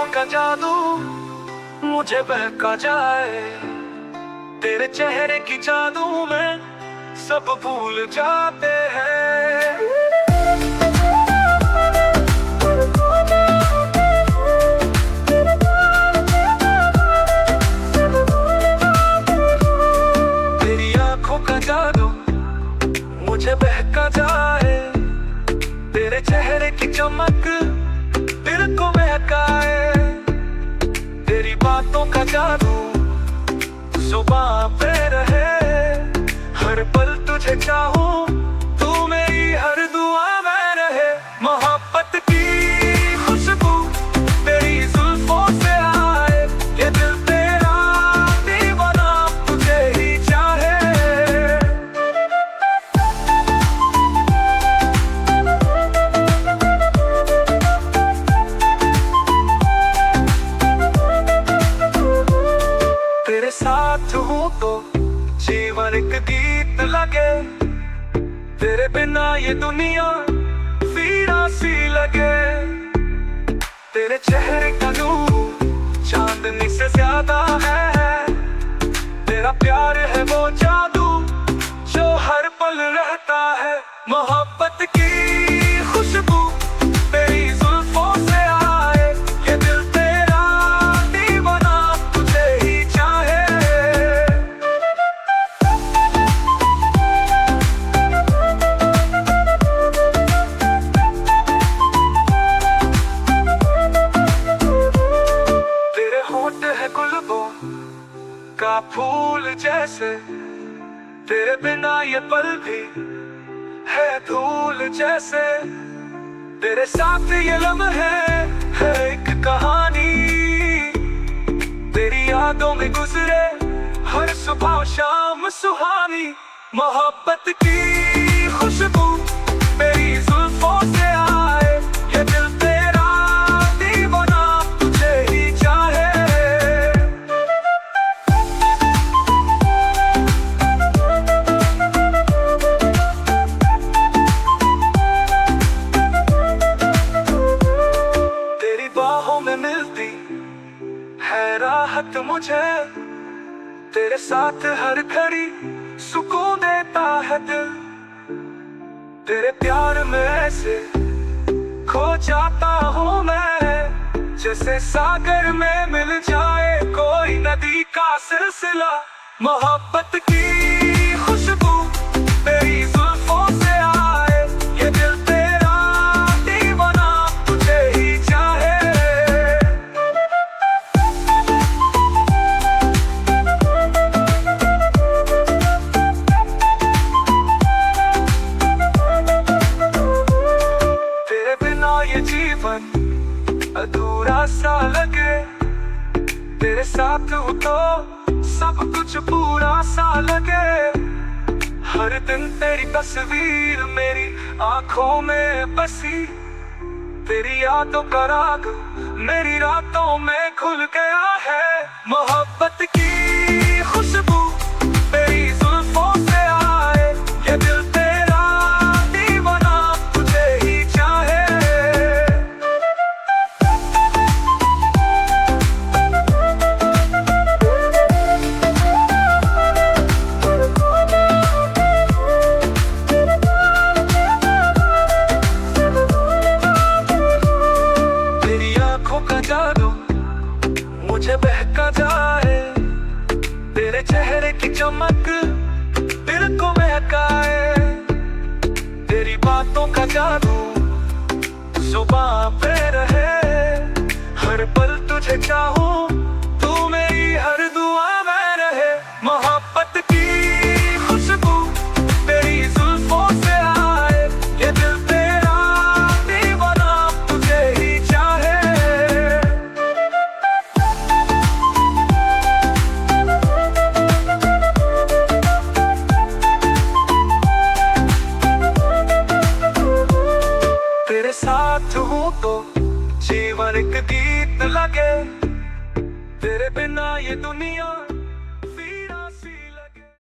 का जादू मुझे बहका जाए, तेरे चेहरे की जादू में सब भूल जाते हैं। तेरी आंखों का जादू मुझे बहका जाए, तेरे चेहरे की चमक दिल को बहकाए, तेरी बातों का जादू जुबान पे रहे, हर पल तुझे चाहूं, तू मेरी हर दुआ में रहे। मोहब्बत की खुशबू तेरी जुल्फों से आए, ये दिल तेरा दीवाना तुझे ही चाहे। तेरे साथ हूँ तो जीवन एक गीत लगे, तेरे बिना ये दुनिया वीरा सी लगे। तेरे चेहरे का नूर चांदनी से ज्यादा है, तेरा प्यार है वो जादू जो हर पल रहता है। मोहब्बत की खुशबू तेरी जुल्फों से आए, ये दिल तेरा दीवाना तुझे ही चाहे। तेरे होंठ है गुलाबों का फूल जैसे, तेरे बिना ये पल भी है धूल जैसे। तेरे साथ ये लम्हे है एक कहानी, तेरी यादों में गुजरे हर सुबह शाम सुहानी। मोहब्बत की खुशबू मेरी जुल्फों से आए, ये दिल तेरा दीवाना तुझे ही चाहे। तेरी बाहों में मिलती है राहत मुझे, तेरे साथ हर घड़ी सुकून देता है दिल। तेरे प्यार में ऐसे खो जाता हूँ मैं, जैसे सागर में मिल जाए कोई नदी का सिलसिला। मोहब्बत की खुशबू तेरी जुल्फों से आए, ये दिल तेरा दीवाना तुझे ही चाहे। तेरे बिना ये जीवन अधूरा सा लगे, तेरे साथ हूँ तो सब कुछ पूरा सा लगे। हर दिन तेरी तस्वीर मेरी आंखों में बसी, तेरी यादों का राग मेरी रातों में खुल गया है। मोहब्बत की खुशबू तेरी जुल्फों से आए, ये दिल तेरा दीवाना तुझे ही चाहे। तेरी आंखों का जादू मुझे बहका जाए, तेरे चेहरे की चमक दिल को बहकाए, तेरी बातों का जादू जुबान पे रहे, हर पल तुझे चाहूं,